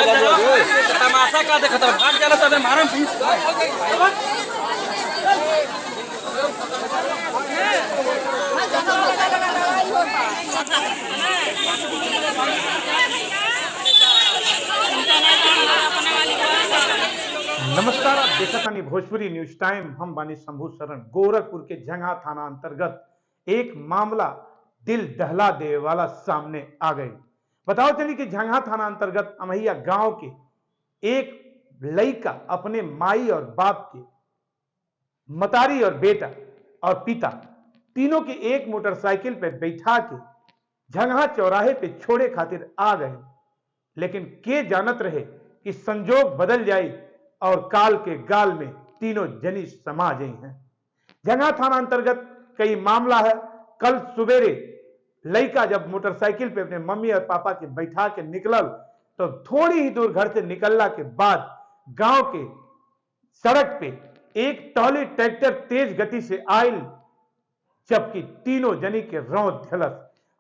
तमाशा का देखता भाग जाला तो मारम भी। नमस्कार, आप देखत तानी भोजपुरी न्यूज टाइम। हम बानी शंभू शरण। गोरखपुर के जंगा थाना अंतर्गत एक मामला दिल दहला देने वाला सामने आ गई। बताओ चली कि जंगा थाना अंतर्गत अमहिया गांव के एक लड़का अपने माई और बाप के, मतारी और बेटा और पिता तीनों के एक मोटरसाइकिल पे बैठा के झंगा चौराहे पे छोड़े खातिर आ गए, लेकिन के जानत रहे कि संजोग बदल जाए और काल के गाल में तीनों जनी समा गई हैं। जंगा थाना अंतर्गत कई मामला है। कल सवेरे लड़का जब मोटरसाइकिल पे अपने मम्मी और पापा के बैठा के निकलल तो थोड़ी ही दूर घर से निकलने के बाद गांव के सड़क पे एक टॉली ट्रैक्टर तेज गति से आयल, जबकि तीनों जनी के रौंद झलस।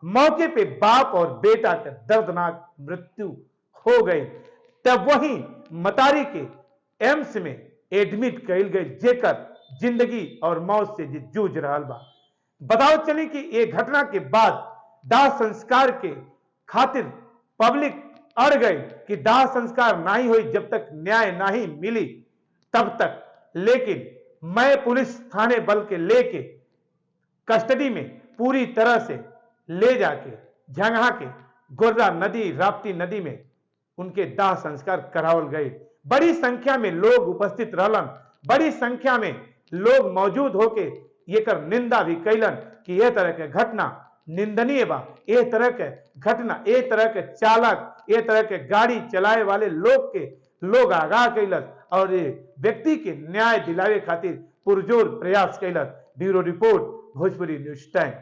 मौके पे बाप और बेटा का दर्दनाक मृत्यु हो गई। तब वहीं मतारी के एम्स में एडमिट कइल गई, जेकर जिंदगी और मौत से जूझ रहा बा। बताओ चली कि ये घटना के बाद दाह संस्कार के खातिर पब्लिक अड़ गई कि दाह संस्कार नहीं हुई जब तक न्याय नहीं मिली तब तक। लेकिन मैं पुलिस थाने बल के लेके कस्टडी में पूरी तरह से ले जाके झंगा के गोर्रा नदी, राप्ती नदी में उनके दाह संस्कार करावल गए। बड़ी संख्या में लोग उपस्थित रहलन, बड़ी संख्या में लोग मौजूद होके ये कर निंदा भी कैलन कि यह तरह के घटना निंदनीय बा। ये तरह के घटना, ये तरह के चालक, ये तरह के गाड़ी चलाए वाले लोग आगाह कैलस और ये व्यक्ति के न्याय दिलावे खातिर पुरजोर प्रयास कैलस। Bureau report, Bhojpuri news time.